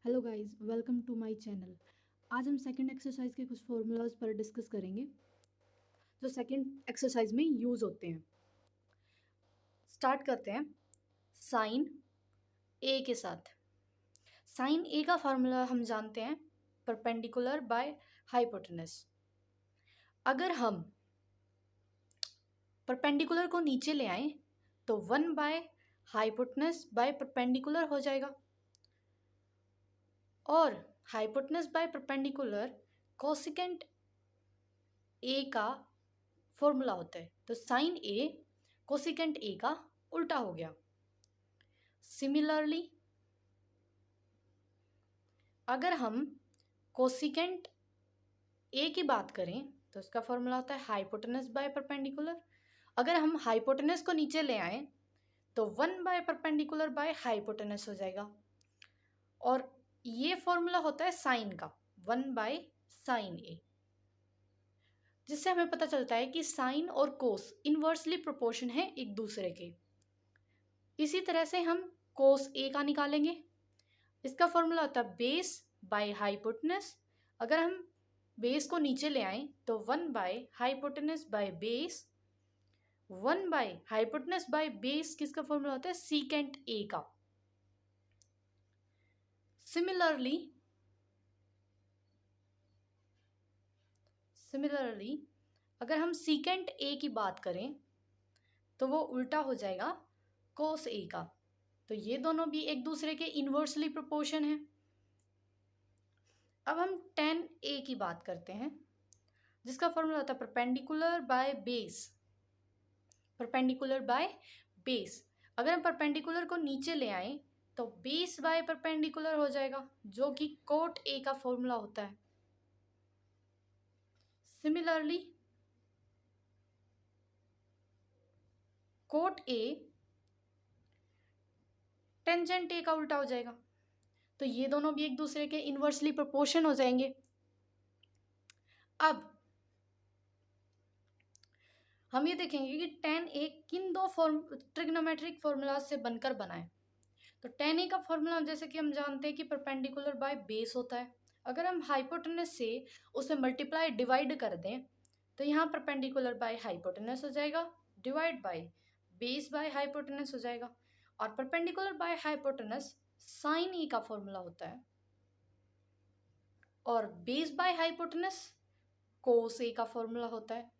Hello guys, welcome to my channel. आज हम second exercise के कुछ फॉर्मूलाज पर डिस्कस करेंगे जो सेकंड एक्सरसाइज में यूज़ होते हैं। स्टार्ट करते हैं साइन ए के साथ। साइन ए का फार्मूला हम जानते हैं, परपेंडिकुलर बाय हाइपोटेनस। अगर हम परपेंडिकुलर को नीचे ले आए तो 1 बाय हाइपोटेनस बाय परपेंडिकुलर हो जाएगा, और हाइपोटेनस बाय परपेंडिकुलर कोसेकेंट ए का फॉर्मूला होता है। तो साइन ए कोसेकेंट ए का उल्टा हो गया। सिमिलरली अगर हम कोसेकेंट ए की बात करें तो इसका फॉर्मूला होता है हाइपोटेनस बाय परपेंडिकुलर। अगर हम हाइपोटेनस को नीचे ले आए तो 1 बाय परपेंडिकुलर बाय हाइपोटेनस हो जाएगा, और ये फॉर्मूला होता है साइन का, 1 बाय साइन ए, जिससे हमें पता चलता है कि साइन और कोस इनवर्सली प्रोपोर्शन है एक दूसरे के। इसी तरह से हम कोस ए का निकालेंगे। इसका फॉर्मूला होता है बेस बाय हाइपोटेनस। अगर हम बेस को नीचे ले आए तो 1 by hypotenuse by base. 1 by hypotenuse by base किसका फॉर्मूला होता है, सीकेंट ए का। सिमिलरली अगर हम सीकेंट ए की बात करें तो वो उल्टा हो जाएगा कोस ए का। तो ये दोनों भी एक दूसरे के इन्वर्सली प्रोपोर्शन है। अब हम tan ए की बात करते हैं, जिसका फॉर्मूला होता है perpendicular by base. Perpendicular by base, अगर हम परपेंडिकुलर को नीचे ले आए तो बेस बाय परपेंडिकुलर हो जाएगा, जो कि कोट ए का फॉर्मूला होता है। सिमिलरली कोट ए टेंजेंट ए का उल्टा हो जाएगा। तो ये दोनों भी एक दूसरे के इन्वर्सली प्रोपोर्शन हो जाएंगे। अब हम ये देखेंगे कि tan ए किन दो ट्रिग्नोमेट्रिक फॉर्मूला से बनकर बना है। तो tan ए का फॉर्मूला जैसे कि हम जानते हैं कि परपेंडिकुलर बाय बेस होता है। अगर हम हाइपोटेनस से उसे मल्टीप्लाई डिवाइड कर दें तो यहाँ परपेंडिकुलर बाय हाइपोटेनस हो जाएगा, divide by base by hypotenuse हो जाएगा। और परपेंडिकुलर बाय हाइपोटेनस साइन ई का फॉर्मूला होता है, और बेस बाय हाइपोटेनस कोस ए का फॉर्मूला होता है।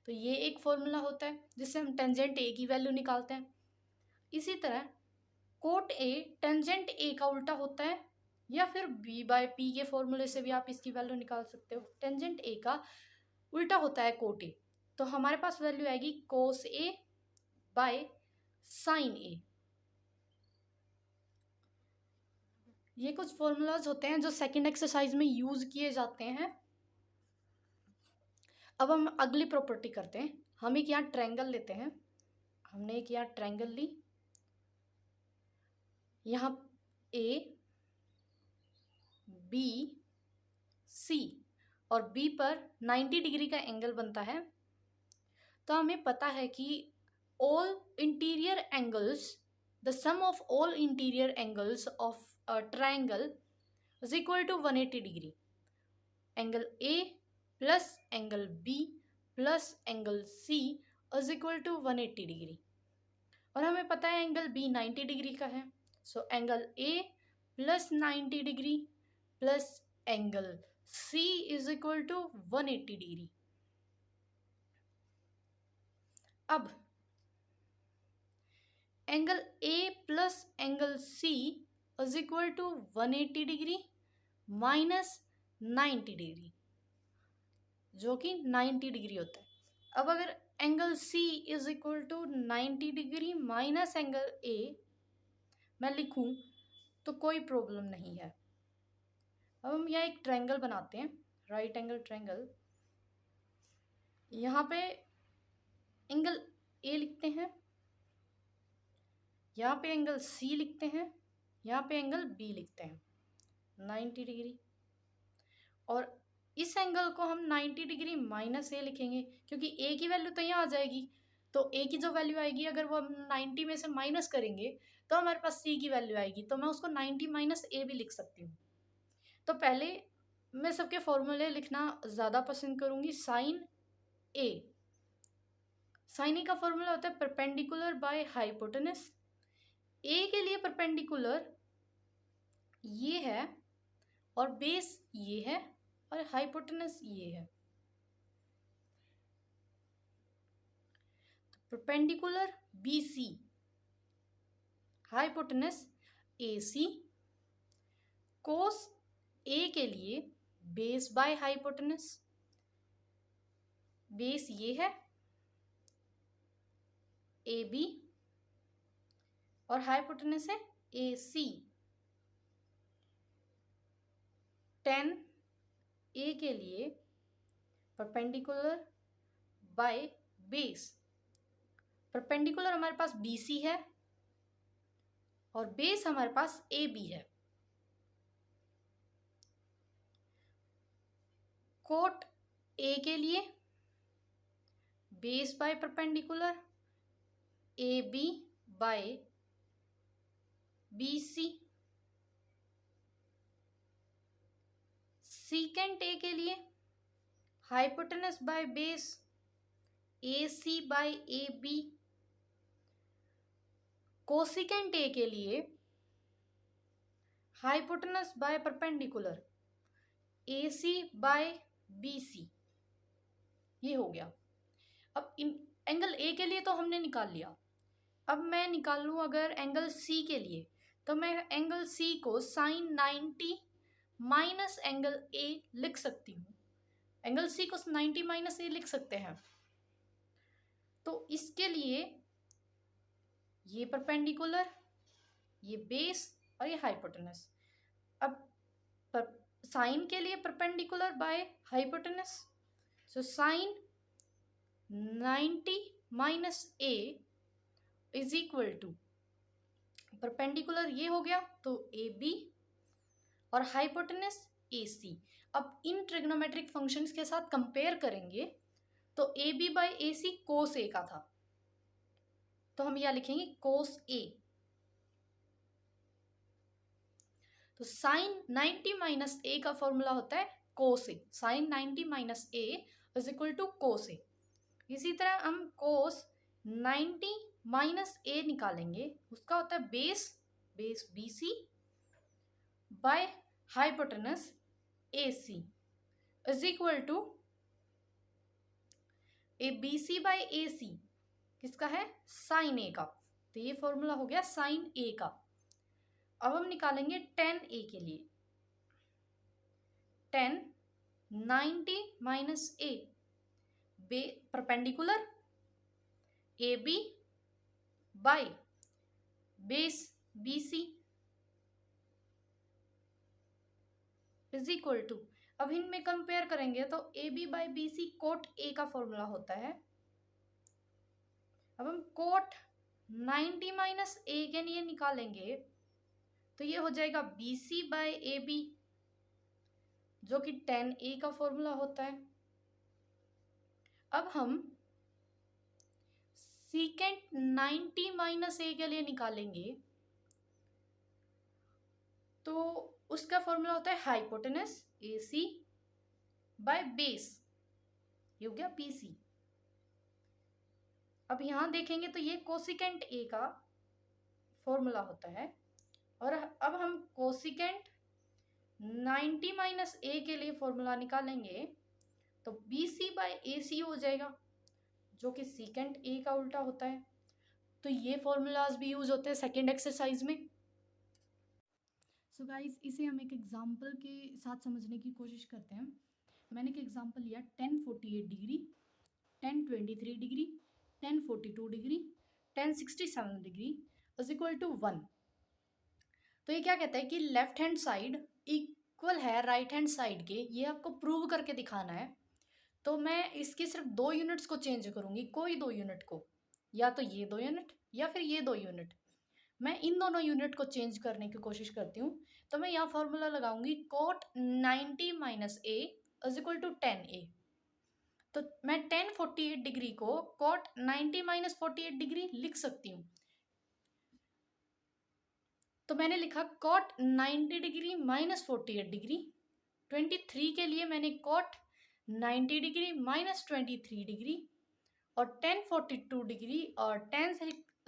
तो ये एक फॉर्मूला होता है जिससे हम टेंजेंट ए की वैल्यू निकालते हैं। इसी तरह कोट ए टेंजेंट ए का उल्टा होता है, या फिर बी बाय पी के फॉर्मूले से भी आप इसकी वैल्यू निकाल सकते हो। टेंजेंट ए का उल्टा होता है कोट ए, तो हमारे पास वैल्यू आएगी कोस ए बाय साइन ए। ये कुछ फॉर्मूलाज होते हैं जो सेकंड एक्सरसाइज में यूज किए जाते हैं। अब हम अगली प्रॉपर्टी करते हैं। हम एक यहाँ ट्रायंगल लेते हैं। हमने एक यहाँ ट्रायंगल ली, यहाँ ए बी सी और बी पर 90 डिग्री का एंगल बनता है। तो हमें पता है कि all interior angles, the sum of all interior angles of a triangle is equal to 180 degree. Angle A plus angle B plus angle C is equal to 180 degree, और हमें पता है एंगल बी 90 डिग्री का है। So angle A plus 90 degree plus angle C is equal to 180 degree. अब angle A plus angle C is equal to 180 degree minus 90 degree, जो कि 90 degree होता है। अब अगर angle C is equal to 90 degree minus angle A मैं लिखूं तो कोई प्रॉब्लम नहीं है। अब हम यहाँ एक ट्रायंगल बनाते हैं, राइट एंगल ट्रायंगल। यहाँ पे एंगल ए लिखते हैं, यहाँ पे एंगल सी लिखते हैं, यहाँ पे एंगल बी लिखते हैं 90 डिग्री। और इस एंगल को हम 90 डिग्री माइनस ए लिखेंगे, क्योंकि ए की वैल्यू तो यहाँ आ जाएगी। तो ए की जो वैल्यू आएगी, अगर वो हम 90 में से माइनस करेंगे तो हमारे पास सी की वैल्यू आएगी, तो मैं उसको 90 माइनस ए भी लिख सकती हूँ। तो पहले मैं सबके फॉर्मूले लिखना ज़्यादा पसंद करूँगी। साइन ए, साइन ए का फॉर्मूला होता है परपेंडिकुलर बाय हाइपोटेनस। ए के लिए परपेंडिकुलर ये है और बेस ये है और हाइपोटेनस ये है। Perpendicular B C, hypotenuse A C. Cos A के लिए बेस बाय हाइपोटेनस, बेस ये है ए बी और हाइपोटेनस है ए सी। टेन ए के लिए परपेंडिकुलर बाय बेस, परपेंडिकुलर हमारे पास बी सी है और बेस हमारे पास ए बी है। कोट ए के लिए base by perpendicular A B by B C. Secant A के लिए hypotenuse by base A C by A B. Cosecant A के लिए hypotenuse by perpendicular A C by B C. ये हो गया। अब एंगल ए के लिए तो हमने निकाल लिया। अब मैं निकाल लूँ अगर एंगल सी के लिए, तो मैं एंगल सी को साइन 90 माइनस एंगल ए लिख सकती हूँ। एंगल सी को 90 माइनस ए लिख सकते हैं। तो इसके लिए ये परपेंडिकुलर, ये बेस और ये हाइपोटेनस। अब साइन के लिए perpendicular by hypotenuse, so sine 90 minus A is equal to perpendicular ये हो गया तो ए बी और हाइपोटेनस ए सी। अब इन ट्रिग्नोमेट्रिक फंक्शंस के साथ कंपेयर करेंगे तो A B by A C cos ए का था, तो हम यह लिखेंगे कोस ए। तो साइन 90 माइनस ए का फॉर्मूला होता है cos A. Sine 90 minus A is equal to cos A. इसी तरह हम कोस 90 माइनस ए निकालेंगे, उसका होता है base B C by hypotenuse A C is equal to A B C by A C किसका है, साइन ए का। तो ये फॉर्मूला हो गया साइन ए का। अब हम निकालेंगे टेन ए के लिए। Tan 90 minus A perpendicular A B by base B C is equal to, अब इनमें कंपेयर करेंगे तो A B by B C cot A का फॉर्मूला होता है। अब हम कोट 90 माइनस ए के लिए निकालेंगे तो ये हो जाएगा B C by A B, जो कि 10 ए का फॉर्मूला होता है। अब हम सीकेंट 90 माइनस ए के लिए निकालेंगे तो उसका फॉर्मूला होता है hypotenuse A C by base, ये हो गया बी सी। अब यहां देखेंगे तो ये कोसिकेंट ए का फॉर्मूला होता है और अब हम कोसिकेंट 90 माइनस ए के लिए फॉर्मूला निकालेंगे तो बी सी बाय ए सी हो जाएगा, जो कि सीकेंट ए का उल्टा होता है। तो ये फॉर्मूलाज भी यूज होते हैं सेकेंड एक्सरसाइज में। सो गाइस, इसे हम एक एग्जांपल के साथ समझने की कोशिश करते हैं। मैंने एक एग्जांपल लिया 1048 degree, 1023 degree, 1042 degree, 1067 degree is equal to 1। तो ये क्या कहता है कि लेफ्ट हैंड साइड इक्वल है राइट हैंड साइड के, ये आपको प्रूव करके दिखाना है। तो मैं इसकी सिर्फ 2 यूनिट्स को चेंज करूंगी, कोई 2 यूनिट को, या तो ये 2 यूनिट या फिर ये 2 यूनिट। मैं इन दोनों यूनिट को चेंज करने की कोशिश करती हूँ। तो मैं यहाँ फॉर्मूला लगाऊंगी cot 90 minus A is equal to 10 A. तो मैं tan 48 डिग्री को cot 90 माइनस 48 डिग्री लिख सकती हूँ। तो मैंने लिखा cot 90 डिग्री माइनस 48 डिग्री। 23 के लिए मैंने cot 90 डिग्री माइनस 23 डिग्री और tan 42 डिग्री और tan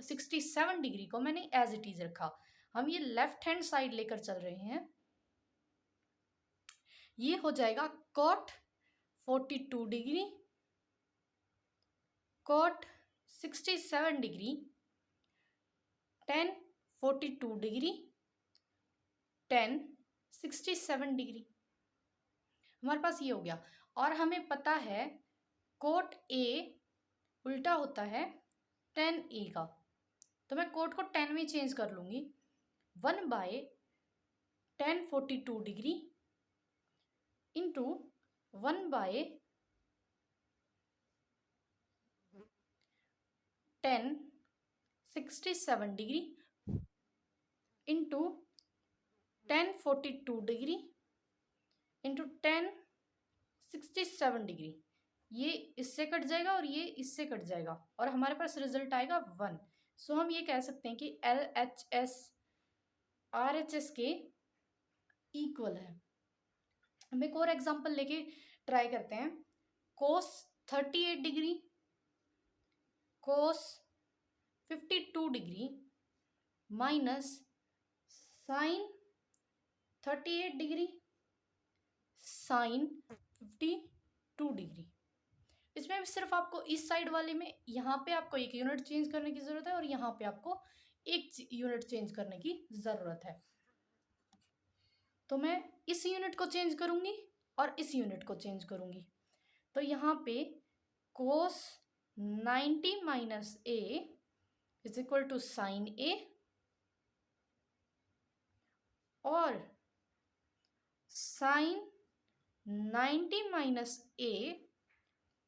67 डिग्री को मैंने एज इट इज रखा। हम ये लेफ्ट हैंड साइड लेकर चल रहे हैं। ये हो जाएगा cot 42 degree, cot 67 degree, tan 42 degree, tan 67 degree. हमारे पास ये हो गया। और हमें पता है cot A उल्टा होता है tan A का, तो मैं cot को tan में चेंज कर लूँगी। 1/tan 42 degree into 1/tan 67 degree into tan 42 degree into tan 67 degree. ये इससे कट जाएगा और ये इससे कट जाएगा और हमारे पास रिजल्ट आएगा 1। सो हम ये कह सकते हैं कि LHS RHS के इक्वल है। हम एक और एग्जांपल लेके ट्राई करते हैं। cos 38 degree, cos 52 degree minus sin 38 degree sin 52 degree. इसमें भी सिर्फ आपको इस साइड वाले में यहाँ पे आपको एक यूनिट चेंज करने की ज़रूरत है और यहाँ पे आपको एक यूनिट चेंज करने की ज़रूरत है। तो मैं इस यूनिट को चेंज करूँगी और इस यूनिट को चेंज करूँगी। तो यहाँ पे cos 90 minus A is equal to sine A और sine 90 minus A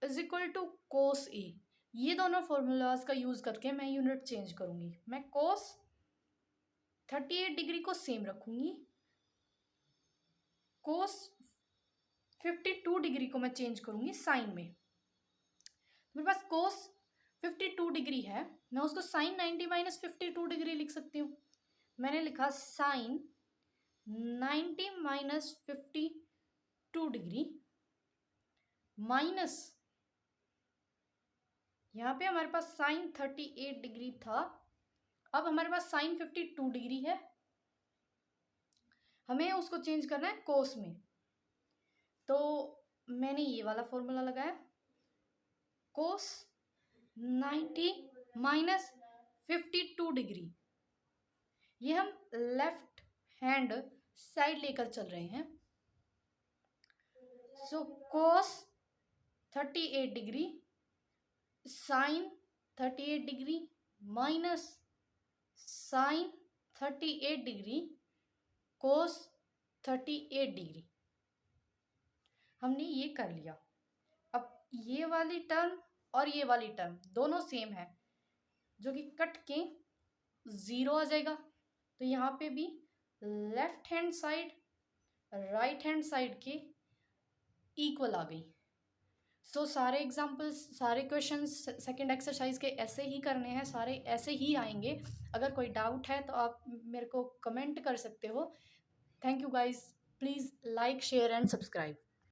is equal to cos A। ये दोनों फॉर्मूलाज का यूज करके मैं यूनिट चेंज करूंगी। मैं cos 38 डिग्री को सेम रखूंगी, cos 52 डिग्री को मैं चेंज करूंगी साइन में। मेरे पास cos 52 डिग्री है, मैं उसको साइन 90 माइनस 52 डिग्री लिख सकती हूँ। मैंने लिखा साइन 90 माइनस 52 डिग्री माइनस, यहाँ पे हमारे पास साइन 38 डिग्री था, अब हमारे पास साइन 52 डिग्री है, हमें उसको चेंज करना है कोस में। तो मैंने ये वाला फॉर्मूला लगाया, कोस 90 माइनस 52 डिग्री। ये हम लेफ्ट हैंड साइड लेकर चल रहे हैं। So cos 38 degree sine 38 degree minus sine 38 degree cos 38 degree. हमने ये कर लिया। अब ये वाली टर्म और ये वाली टर्म दोनों सेम है, जो कि कट के 0 आ जाएगा। तो यहाँ पे भी left hand side right hand side के इक्वल आ गई। सो सारे एग्जाम्पल्स, सारे क्वेश्चंस सेकंड एक्सरसाइज के ऐसे ही करने हैं, सारे ऐसे ही आएंगे। अगर कोई डाउट है तो आप मेरे को कमेंट कर सकते हो। Thank you guys, please like share and subscribe.